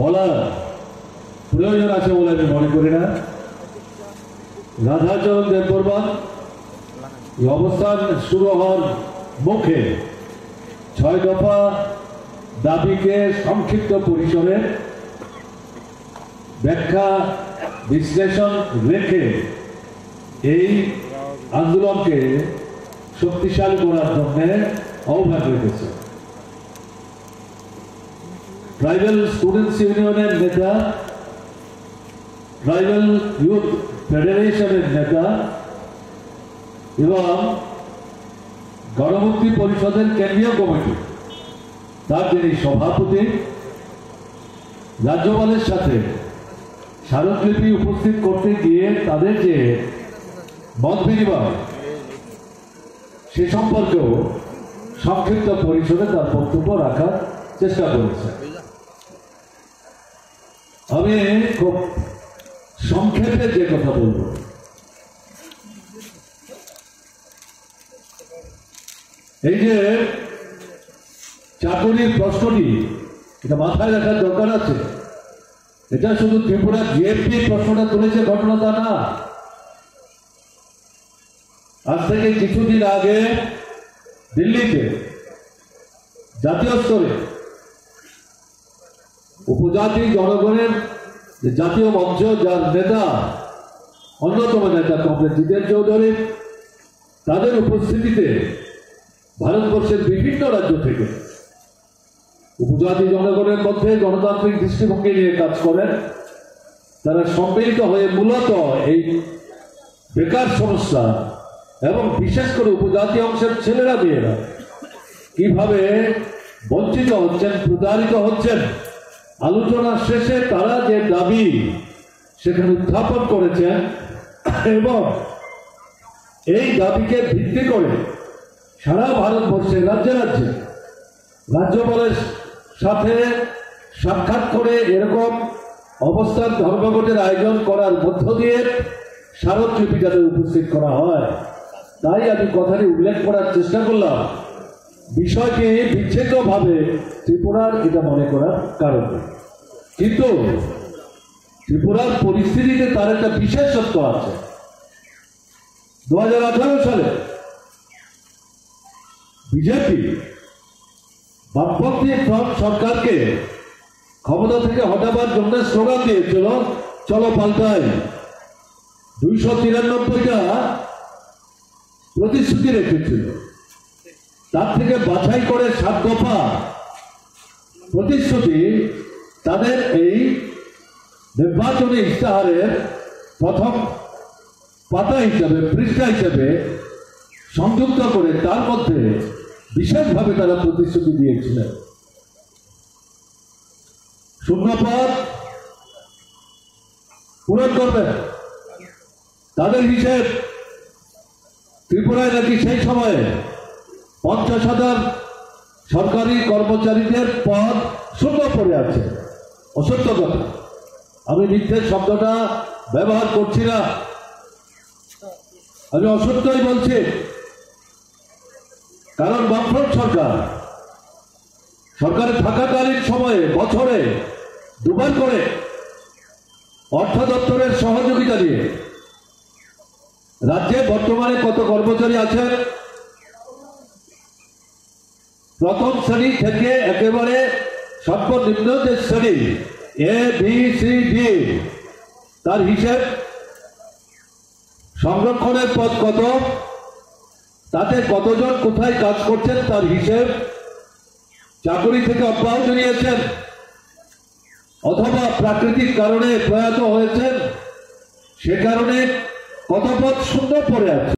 বলার প্রয়োজন আছে বলে আমি মনে করি না। রাধাচরণ দেববর্মন এই অবস্থান শুরু হওয়ার মুখে 6 দফা দাবিকে সংক্ষিপ্ত পরিসরে ব্যাখ্যা বিশ্লেষণ রেখে এই আন্দোলনকে শক্তিশালী করার জন্য আহ্বান রেখেছে। ট্রাইবাল স্টুডেন্টস ইউনিয়নের নেতা, ট্রাইবাল ইউথ ফেডারেশনের নেতা এবং গণমুক্তি পরিষদের কেন্দ্রীয় কমিটি তার যিনি সভাপতি রাজ্যপালের সাথে স্মারকলিপি উপস্থিত করতে গিয়ে তাদের যে মত বিনিময় সে সম্পর্কেও সংক্ষিপ্ত পরিসরে তার বক্তব্য রাখার চেষ্টা করেছে। আমি খুব সংক্ষেপে যে কথা বলব, এই যে চাকরির প্রশ্নটি, এটা মাথায় রাখার দরকার আছে। এটা শুধু ত্রিপুরা জিএফপি প্রশ্নটা তুলেছে ঘটনা তা না। আজ থেকে কিছুদিন আগে দিল্লিতে জাতীয় স্তরে উপজাতি জনগণের যে জাতীয় মঞ্চ, যার নেতা অন্যতম নেতা কমরেড জিতেন চৌধুরী, তাদের উপস্থিতিতে ভারতবর্ষের বিভিন্ন রাজ্য থেকে উপজাতি জনগণের মধ্যে গণতান্ত্রিক দৃষ্টিভঙ্গি নিয়ে কাজ করেন। তারা সম্মিলিত হয়ে মূলত এই বেকার সমস্যা এবং বিশেষ করে উপজাতি অংশের ছেলেরা মেয়েরা কিভাবে বঞ্চিত হচ্ছেন, প্রতারিত হচ্ছেন, আলোচনার শেষে তারা যে দাবি সেখানে উত্থাপন করেছেন এবং এই দাবিকে ভিত্তি করে সারা ভারতবর্ষে রাজ্যে রাজ্যে রাজ্যপালের সাথে সাক্ষাৎ করে এরকম অবস্থান ধর্মঘটের আয়োজন করার মধ্য দিয়ে স্মারকলিপি যাতে উপস্থিত করা হয়, তাই আমি কথাটি উল্লেখ করার চেষ্টা করলাম। বিষয়টি বিচ্ছিন্নভাবে ত্রিপুরার এটা মনে করার কারণ, কিন্তু ত্রিপুরার পরিস্থিতিতে তার একটা বিশেষত্ব আছে। 2018 সালে বিজেপি বামপন্থী ফ্রন্ট সরকারকে ক্ষমতা থেকে হটাবার জন্য স্লোগান দিয়েছিল, চলো পাল্টাই। 293টা প্রতিশ্রুতি রেখেছিল, তার থেকে বাছাই করে 7 দফা প্রতিশ্রুতি তাদের এই নির্বাচনী ইশতেহারের প্রথম পাতা হিসাবে, পৃষ্ঠা হিসাবে সংযুক্ত করে তার মধ্যে বিশেষভাবে তারা প্রতিশ্রুতি দিয়েছিলেন। শূন্যপদ পূরণ করবেন। তাদের হিসেব ত্রিপুরায় নাকি সেই সময়ে 50,000 সরকারি কর্মচারীদের পদ শূন্য পড়ে আছে। অসত্য কথা, আমি মিথ্যের শব্দটা ব্যবহার করছি না, আমি অসত্যই বলছি। কারণ বামফ্রন্ট সরকারে থাকাকালীন সময়ে বছরে 2 বার করে অর্থ দপ্তরের সহযোগিতা দিয়ে রাজ্যে বর্তমানে কত কর্মচারী আছেন, প্রথম শ্রেণী থেকে একেবারে সর্বনিম্ন যে শ্রেণী এ বি সি ডি, তার হিসেব, সংরক্ষণের পদ কত, তাতে কতজন কোথায় কাজ করছেন তার হিসেব, চাকরি থেকে অব্যাহতি নিয়েছেন অথবা প্রাকৃতিক কারণে প্রয়াত হয়েছেন, সে কারণে কত পদ শূন্য পড়ে আছে।